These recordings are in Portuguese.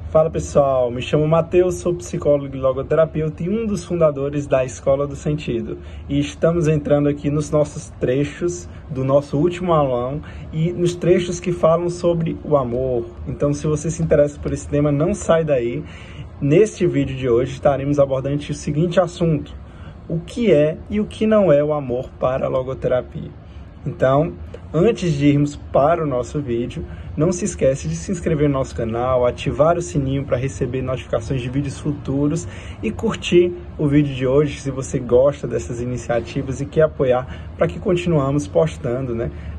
Fala pessoal, me chamo Matheus, sou psicólogo e logoterapeuta e um dos fundadores da Escola do Sentido. E estamos entrando aqui nos nossos trechos do nosso último aulão e nos trechos que falam sobre o amor. Então, se você se interessa por esse tema, não sai daí. Neste vídeo de hoje estaremos abordando o seguinte assunto: o que é e o que não é o amor para a logoterapia. Então, antes de irmos para o nosso vídeo, não se esquece de se inscrever no nosso canal, ativar o sininho para receber notificações de vídeos futuros e curtir o vídeo de hoje se você gosta dessas iniciativas e quer apoiar para que continuamos postando,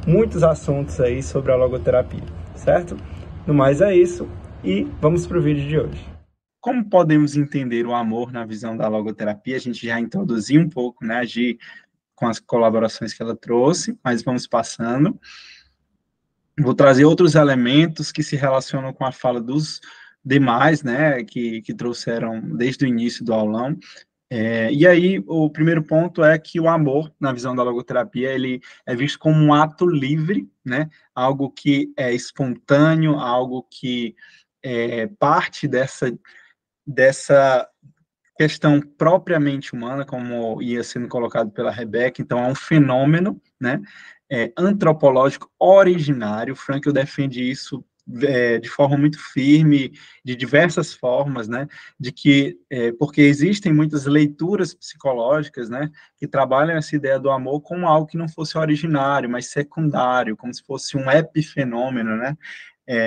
muitos assuntos aí sobre a logoterapia, certo? No mais é isso e vamos para o vídeo de hoje. Como podemos entender o amor na visão da logoterapia? A gente já introduziu um pouco, com as colaborações que ela trouxe, mas vamos passando. Vou trazer outros elementos que se relacionam com a fala dos demais, que trouxeram desde o início do aulão. E aí, o primeiro ponto é que o amor, na visão da logoterapia, ele é visto como um ato livre, algo que é espontâneo, algo que é parte dessa questão propriamente humana, como ia sendo colocado pela Rebeca. Então, é um fenômeno, antropológico originário. Frankl defende isso de forma muito firme, de diversas formas, de que, porque existem muitas leituras psicológicas, que trabalham essa ideia do amor como algo que não fosse originário, mas secundário, como se fosse um epifenômeno,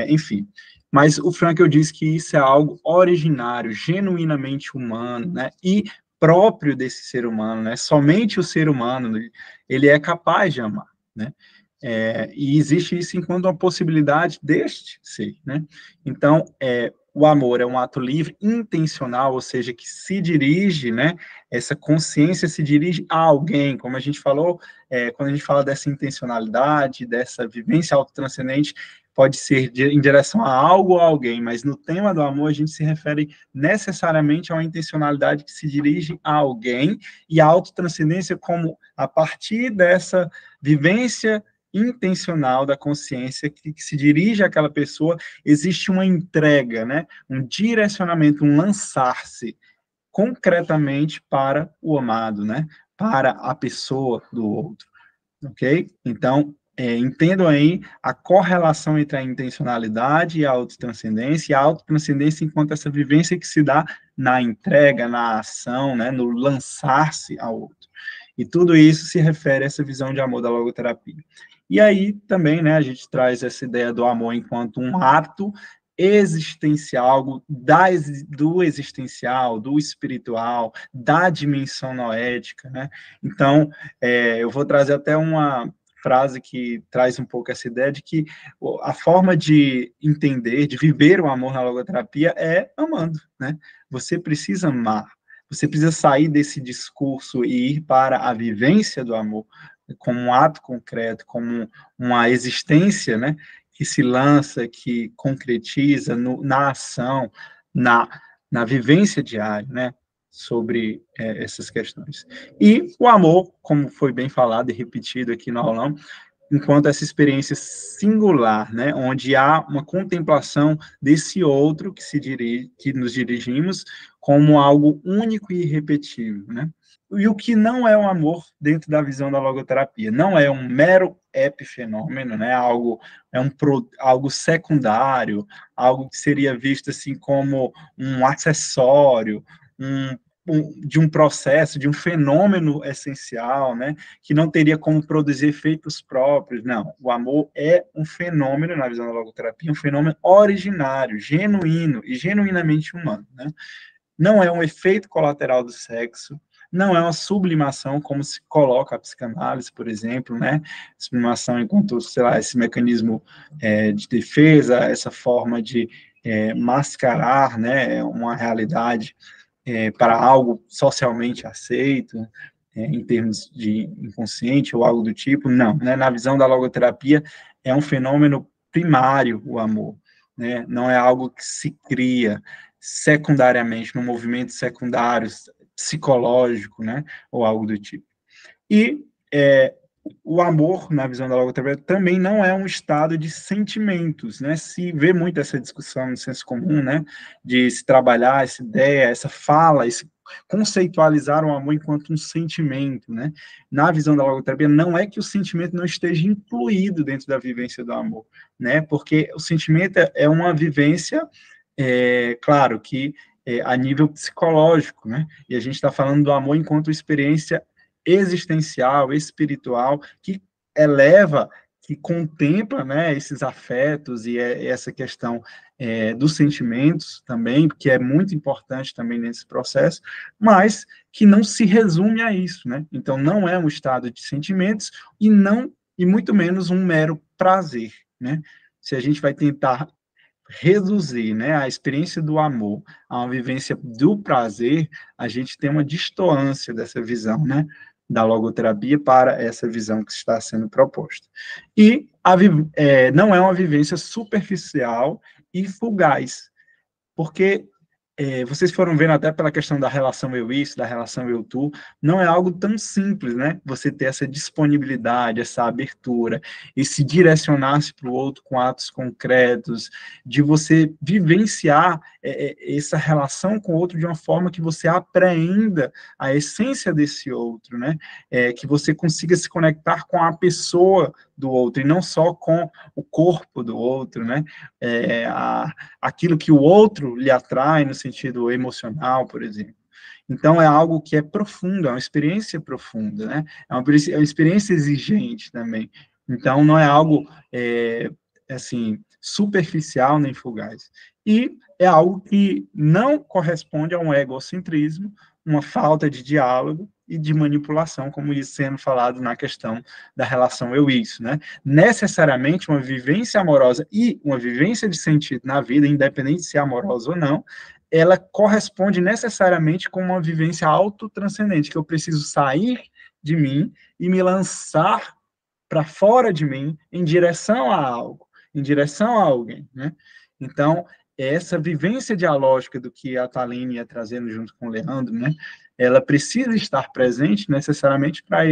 enfim. Mas o Frankl diz que isso é algo originário, genuinamente humano, e próprio desse ser humano, somente o ser humano, ele é capaz de amar, e existe isso enquanto uma possibilidade deste ser, Então, o amor é um ato livre, intencional, ou seja, que se dirige, essa consciência se dirige a alguém, como a gente falou, quando a gente fala dessa intencionalidade, dessa vivência autotranscendente, pode ser em direção a algo ou a alguém, mas no tema do amor a gente se refere necessariamente a uma intencionalidade que se dirige a alguém, e a autotranscendência como, a partir dessa vivência intencional da consciência que se dirige àquela pessoa, existe uma entrega, um direcionamento, um lançar-se concretamente para o amado, para a pessoa do outro, ok? Então, entendam aí a correlação entre a intencionalidade e a autotranscendência, e a autotranscendência enquanto essa vivência que se dá na entrega, na ação, no lançar-se ao outro. E tudo isso se refere a essa visão de amor da logoterapia. E aí também, a gente traz essa ideia do amor enquanto um ato existencial, do existencial, do espiritual, da dimensão noética, Então, eu vou trazer até uma frase que traz um pouco essa ideia de que a forma de entender, de viver o amor na logoterapia é amando, Você precisa amar, você precisa sair desse discurso e ir para a vivência do amor, como um ato concreto, como uma existência, que se lança, que concretiza na ação, na vivência diária, sobre essas questões. E o amor, como foi bem falado e repetido aqui no aulão, enquanto essa experiência singular, onde há uma contemplação desse outro que nos dirigimos como algo único e irrepetível, E o que não é um amor dentro da visão da logoterapia? Não é um mero epifenômeno, algo secundário, algo que seria visto assim como um acessório, de um processo, de um fenômeno essencial, que não teria como produzir efeitos próprios. Não, o amor é um fenômeno, na visão da logoterapia, um fenômeno originário, genuíno e genuinamente humano, Não é um efeito colateral do sexo, não é uma sublimação, como se coloca a psicanálise, por exemplo, Sublimação enquanto, sei lá, esse mecanismo de defesa, essa forma de mascarar, uma realidade para algo socialmente aceito, em termos de inconsciente ou algo do tipo. Não, na visão da logoterapia, é um fenômeno primário o amor, não é algo que se cria secundariamente, num movimento secundário, psicológico, ou algo do tipo. E o amor, na visão da logoterapia, também não é um estado de sentimentos, né? Se vê muito essa discussão no senso comum, né? De se trabalhar essa ideia, essa fala, esse conceitualizar o amor enquanto um sentimento, né? Na visão da logoterapia, não é que o sentimento não esteja incluído dentro da vivência do amor, né? Porque o sentimento é uma vivência, claro, que a nível psicológico, né? E a gente está falando do amor enquanto experiência existencial, espiritual, que eleva, que contempla, né, esses afetos e essa questão dos sentimentos também, que é muito importante também nesse processo, mas que não se resume a isso, né? Então não é um estado de sentimentos e muito menos um mero prazer, né? Se a gente vai tentar reduzir, né, a experiência do amor a uma vivência do prazer, a gente tem uma distoância dessa visão, né, da logoterapia para essa visão que está sendo proposta. E não é uma vivência superficial e fugaz, porque vocês foram vendo até pela questão da relação eu-isso, da relação eu-tu, não é algo tão simples, né? Você ter essa disponibilidade, essa abertura, esse direcionar-se para o outro com atos concretos, de você vivenciar essa relação com o outro de uma forma que você apreenda a essência desse outro, né? Que você consiga se conectar com a pessoa do outro, e não só com o corpo do outro, né? Aquilo que o outro lhe atrai no sentido emocional, por exemplo. Então, é algo que é profundo, é uma experiência profunda, né? É uma experiência exigente também. Então, não é algo, assim, superficial nem fugaz. E é algo que não corresponde a um egocentrismo, uma falta de diálogo e de manipulação, como isso sendo falado na questão da relação eu-isso, né? Necessariamente uma vivência amorosa e uma vivência de sentido na vida, independente de ser amorosa ou não, ela corresponde necessariamente com uma vivência autotranscendente, que eu preciso sair de mim e me lançar para fora de mim em direção a algo, em direção a alguém, né? Então, essa vivência dialógica do que a Thaline ia trazendo junto com o Leandro, né? Ela precisa estar presente necessariamente para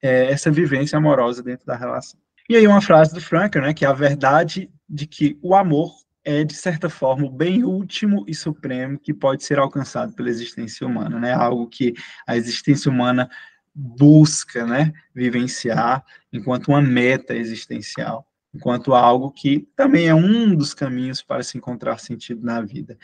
essa vivência amorosa dentro da relação. E aí uma frase do Frankl, né, que é a verdade de que o amor é, de certa forma, o bem último e supremo que pode ser alcançado pela existência humana, né, algo que a existência humana busca, né, vivenciar enquanto uma meta existencial, enquanto algo que também é um dos caminhos para se encontrar sentido na vida.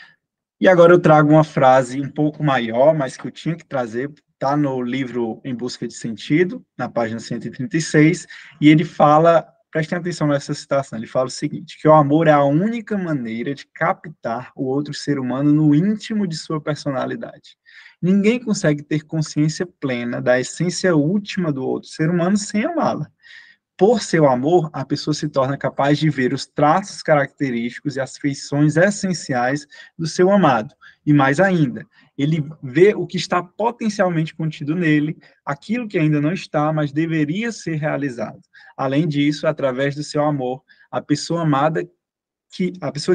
E agora eu trago uma frase um pouco maior, mas que eu tinha que trazer, está no livro Em Busca de Sentido, na página 136, e ele fala, prestem atenção nessa citação, ele fala o seguinte, que o amor é a única maneira de captar o outro ser humano no íntimo de sua personalidade. Ninguém consegue ter consciência plena da essência última do outro ser humano sem amá-la. Por seu amor, a pessoa se torna capaz de ver os traços característicos e as feições essenciais do seu amado. E mais ainda, ele vê o que está potencialmente contido nele, aquilo que ainda não está, mas deveria ser realizado. Além disso, através do seu amor, a pessoa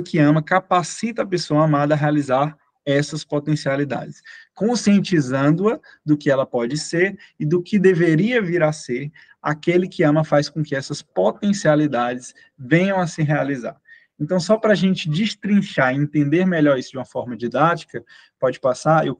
que ama capacita a pessoa amada a realizar essas potencialidades, conscientizando-a do que ela pode ser e do que deveria vir a ser. Aquele que ama faz com que essas potencialidades venham a se realizar. Então, só para a gente destrinchar e entender melhor isso de uma forma didática, pode passar, eu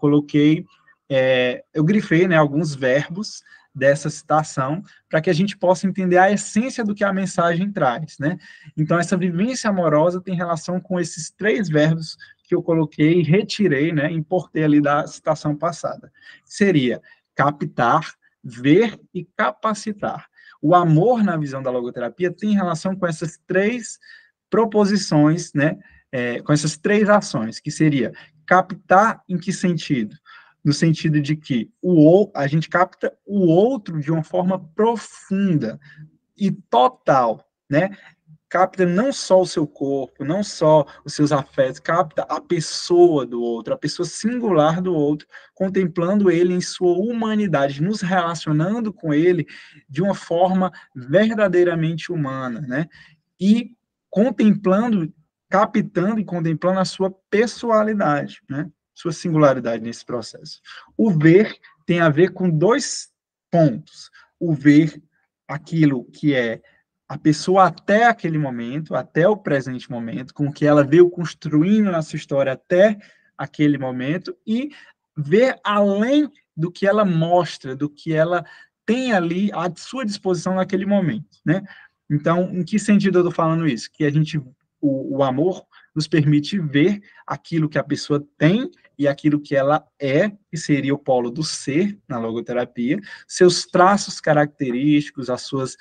grifei, né, alguns verbos dessa citação, para que a gente possa entender a essência do que a mensagem traz, né? Então, essa vivência amorosa tem relação com esses 3 verbos que eu coloquei, retirei, né, importei ali da citação passada. Seria captar, ver e capacitar. O amor, na visão da logoterapia, tem relação com essas 3 proposições, né, com essas 3 ações, que seria captar em que sentido? No sentido de que a gente capta o outro de uma forma profunda e total, né? Capta não só o seu corpo, não só os seus afetos, capta a pessoa do outro, a pessoa singular do outro, contemplando ele em sua humanidade, nos relacionando com ele de uma forma verdadeiramente humana, né? E contemplando, captando e contemplando a sua pessoalidade, né? Sua singularidade nesse processo. O ver tem a ver com 2 pontos. O ver aquilo que é a pessoa até aquele momento, até o presente momento, com o que ela veio construindo na sua história até aquele momento, e ver além do que ela mostra, do que ela tem ali à sua disposição naquele momento, né? Então, em que sentido eu estou falando isso? Que o amor nos permite ver aquilo que a pessoa tem e aquilo que ela é, que seria o polo do ser na logoterapia, seus traços característicos, as suas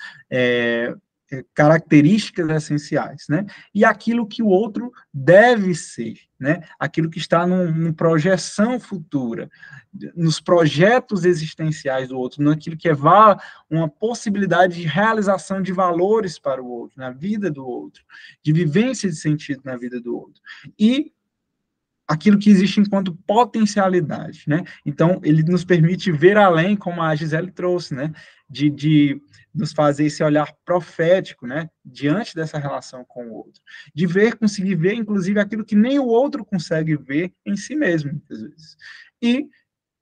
características essenciais, né? E aquilo que o outro deve ser, né? Aquilo que está numa projeção futura, nos projetos existenciais do outro, naquilo que é uma possibilidade de realização de valores para o outro, na vida do outro, de vivência de sentido na vida do outro. E aquilo que existe enquanto potencialidade, né? Então, ele nos permite ver além, como a Gisele trouxe, né? De nos fazer esse olhar profético, né? Diante dessa relação com o outro. De conseguir ver, inclusive, aquilo que nem o outro consegue ver em si mesmo, muitas vezes. E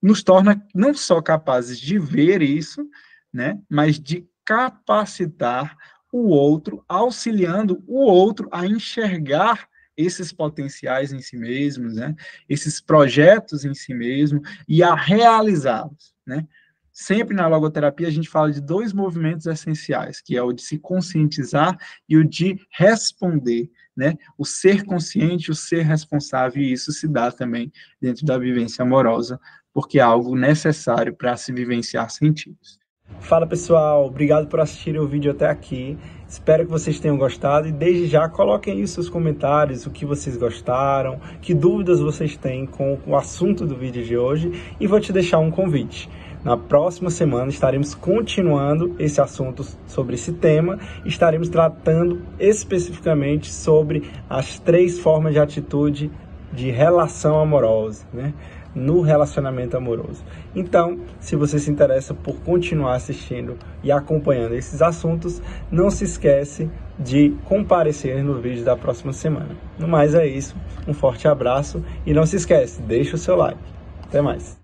nos torna não só capazes de ver isso, né? Mas de capacitar o outro, auxiliando o outro a enxergar esses potenciais em si mesmos, né? Esses projetos em si mesmo e a realizá-los, né? Sempre na logoterapia a gente fala de 2 movimentos essenciais, que é o de se conscientizar e o de responder, né? O ser consciente, o ser responsável, e isso se dá também dentro da vivência amorosa, porque é algo necessário para se vivenciar sentidos. Fala pessoal, obrigado por assistirem o vídeo até aqui, espero que vocês tenham gostado e desde já coloquem aí os seus comentários, o que vocês gostaram, que dúvidas vocês têm com o assunto do vídeo de hoje, e vou te deixar um convite. Na próxima semana estaremos continuando esse assunto sobre esse tema, estaremos tratando especificamente sobre as 3 formas de atitude de relação amorosa, né? No relacionamento amoroso. Então, se você se interessa por continuar assistindo e acompanhando esses assuntos, não se esquece de comparecer no vídeo da próxima semana. No mais é isso, um forte abraço e não se esquece, deixa o seu like. Até mais.